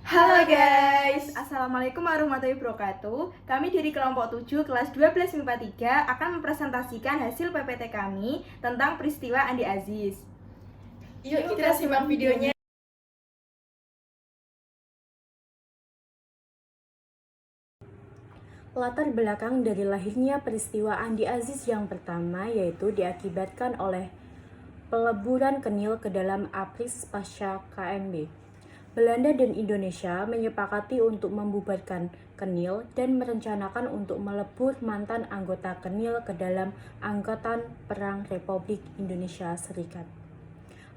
Halo guys, Assalamualaikum warahmatullahi wabarakatuh. Kami dari kelompok 7 kelas 12 MIPA 3 akan mempresentasikan hasil PPT kami tentang peristiwa Andi Aziz. Yuk kita simak videonya. Latar belakang dari lahirnya peristiwa Andi Aziz yang pertama yaitu diakibatkan oleh peleburan Kenil ke dalam APRIS pasca KMB. Belanda dan Indonesia menyepakati untuk membubarkan Kenil dan merencanakan untuk melebur mantan anggota Kenil ke dalam Angkatan Perang Republik Indonesia Serikat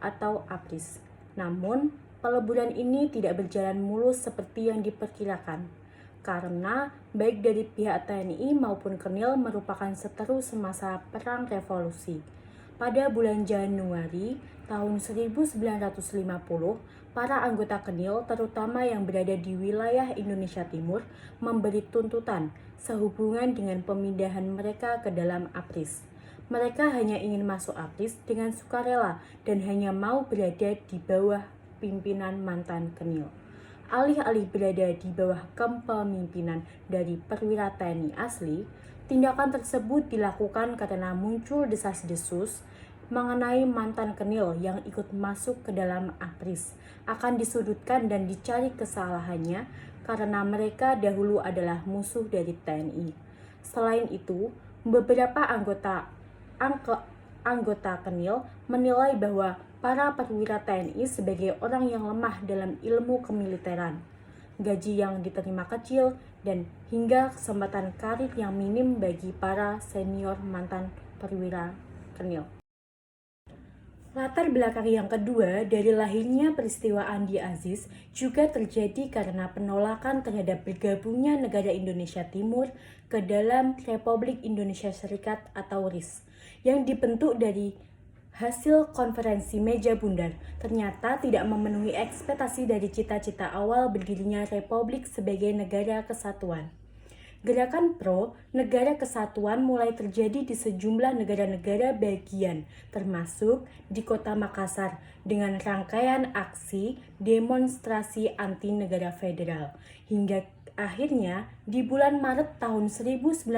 atau APRIS. Namun, peleburan ini tidak berjalan mulus seperti yang diperkirakan karena baik dari pihak TNI maupun Kenil merupakan seteru semasa Perang Revolusi. Pada bulan Januari tahun 1950, para anggota Kenil, terutama yang berada di wilayah Indonesia Timur, memberi tuntutan sehubungan dengan pemindahan mereka ke dalam APRIS. Mereka hanya ingin masuk APRIS dengan sukarela dan hanya mau berada di bawah pimpinan mantan Kenil. Alih-alih berada di bawah kepemimpinan dari perwira TNI asli, tindakan tersebut dilakukan karena muncul desas-desus mengenai mantan Kenil yang ikut masuk ke dalam APRIS akan disudutkan dan dicari kesalahannya karena mereka dahulu adalah musuh dari TNI. Selain itu, beberapa anggota Kenil menilai bahwa para perwira TNI sebagai orang yang lemah dalam ilmu kemiliteran, gaji yang diterima kecil, dan hingga kesempatan karir yang minim bagi para senior mantan perwira Kenil. Latar belakang yang kedua dari lahirnya peristiwa Andi Aziz juga terjadi karena penolakan terhadap bergabungnya negara Indonesia Timur ke dalam Republik Indonesia Serikat atau RIS yang dibentuk dari hasil konferensi meja bundar ternyata tidak memenuhi ekspektasi dari cita-cita awal berdirinya Republik sebagai negara kesatuan. Gerakan pro negara kesatuan mulai terjadi di sejumlah negara-negara bagian, termasuk di kota Makassar, dengan rangkaian aksi demonstrasi anti negara federal. Hingga akhirnya, di bulan Maret tahun 1950,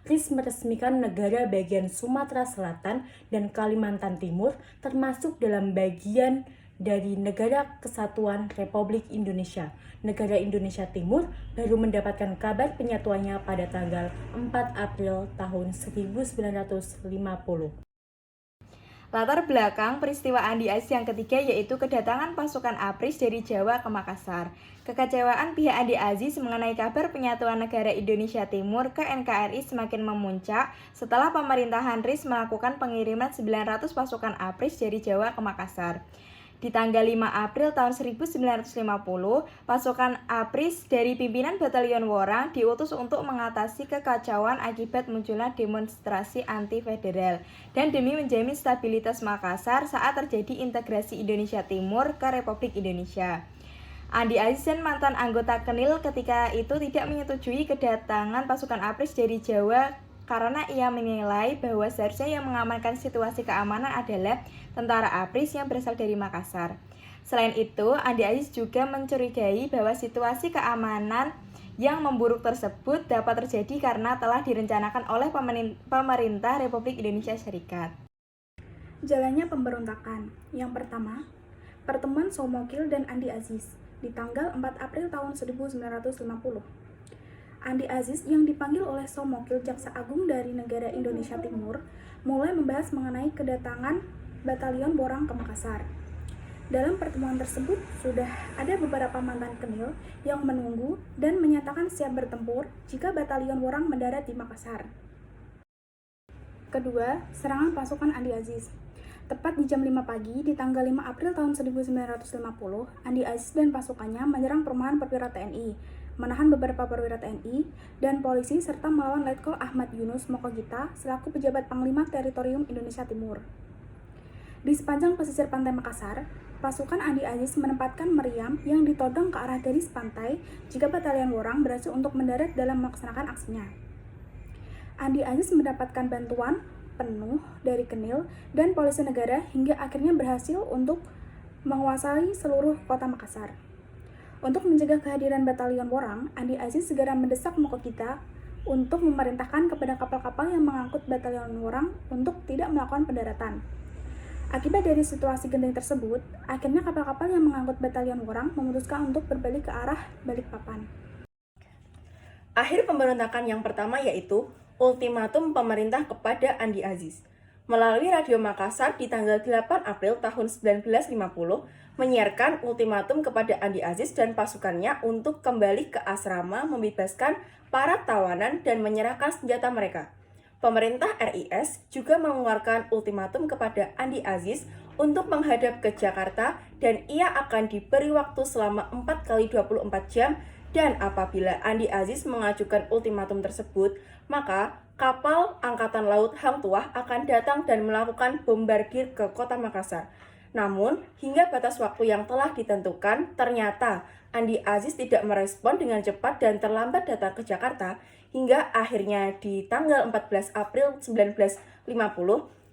RIS meresmikan negara bagian Sumatera Selatan dan Kalimantan Timur, termasuk dalam bagian dari Negara Kesatuan Republik Indonesia. Negara Indonesia Timur baru mendapatkan kabar penyatuannya pada tanggal 4 April tahun 1950. Latar belakang peristiwa Andi Aziz yang ketiga yaitu kedatangan pasukan APRIS dari Jawa ke Makassar. Kekecewaan pihak Andi Aziz mengenai kabar penyatuan negara Indonesia Timur ke NKRI semakin memuncak setelah pemerintahan RIS melakukan pengiriman 900 pasukan APRIS dari Jawa ke Makassar. Di tanggal 5 April tahun 1950, pasukan APRIS dari pimpinan Batalion Worang diutus untuk mengatasi kekacauan akibat munculnya demonstrasi anti-federal dan demi menjamin stabilitas Makassar saat terjadi integrasi Indonesia Timur ke Republik Indonesia. Andi Aziz dan mantan anggota Kenil ketika itu tidak menyetujui kedatangan pasukan APRIS dari Jawa karena ia menilai bahwa seharusnya yang mengamankan situasi keamanan adalah tentara APRIS yang berasal dari Makassar. Selain itu, Andi Aziz juga mencurigai bahwa situasi keamanan yang memburuk tersebut dapat terjadi karena telah direncanakan oleh pemerintah Republik Indonesia Serikat. Jalannya pemberontakan. Yang pertama, pertemuan Somokil dan Andi Aziz di tanggal 4 April tahun 1950. Andi Aziz yang dipanggil oleh Somokil Jaksa Agung dari negara Indonesia Timur mulai membahas mengenai kedatangan Batalion Worang ke Makassar. Dalam pertemuan tersebut sudah ada beberapa mantan Kenil yang menunggu dan menyatakan siap bertempur jika Batalion Worang mendarat di Makassar. Kedua, serangan pasukan Andi Aziz. Tepat di jam 5 pagi, di tanggal 5 April tahun 1950, Andi Aziz dan pasukannya menyerang perumahan perwira TNI, menahan beberapa perwira TNI dan polisi serta melawan Letkol Ahmad Yunus Mokogita selaku pejabat Panglima Teritorium Indonesia Timur. Di sepanjang pesisir pantai Makassar, pasukan Andi Aziz menempatkan meriam yang ditodong ke arah garis pantai jika Batalion Worang berhasil untuk mendarat dalam melaksanakan aksinya. Andi Aziz mendapatkan bantuan penuh dari Kenil dan polisi negara hingga akhirnya berhasil untuk menguasai seluruh kota Makassar. Untuk mencegah kehadiran batalion Worang, Andi Aziz segera mendesak Mokokita untuk memerintahkan kepada kapal-kapal yang mengangkut batalion Worang untuk tidak melakukan pendaratan. Akibat dari situasi genting tersebut, akhirnya kapal-kapal yang mengangkut batalion Worang memutuskan untuk berbalik ke arah Balikpapan. Akhir pemberontakan yang pertama yaitu ultimatum pemerintah kepada Andi Aziz. Melalui Radio Makassar di tanggal 8 April tahun 1950, menyiarkan ultimatum kepada Andi Aziz dan pasukannya untuk kembali ke asrama, membebaskan para tawanan dan menyerahkan senjata mereka. Pemerintah RIS juga mengeluarkan ultimatum kepada Andi Aziz untuk menghadap ke Jakarta dan ia akan diberi waktu selama 4 kali 24 jam dan apabila Andi Aziz mengajukan ultimatum tersebut, maka kapal Angkatan Laut Hang Tuah akan datang dan melakukan bombardir ke kota Makassar. Namun, hingga batas waktu yang telah ditentukan, ternyata Andi Aziz tidak merespon dengan cepat dan terlambat datang ke Jakarta, hingga akhirnya di tanggal 14 April 1950,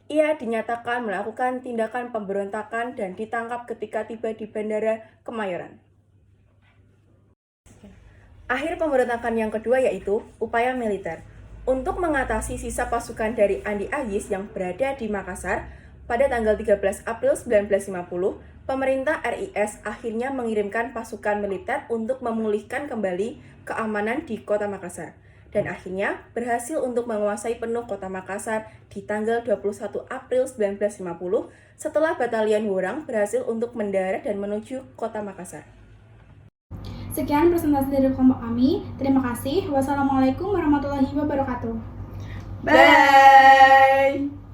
ia dinyatakan melakukan tindakan pemberontakan dan ditangkap ketika tiba di Bandara Kemayoran. Akhir pemberontakan yang kedua yaitu upaya militer. Untuk mengatasi sisa pasukan dari Andi Aziz yang berada di Makassar, pada tanggal 13 April 1950, pemerintah RIS akhirnya mengirimkan pasukan militer untuk memulihkan kembali keamanan di kota Makassar. Dan akhirnya berhasil untuk menguasai penuh kota Makassar di tanggal 21 April 1950 setelah batalion Worang berhasil untuk mendarat dan menuju kota Makassar. Sekian presentasi dari kelompok kami. Terima kasih. Wassalamualaikum warahmatullahi wabarakatuh. Bye!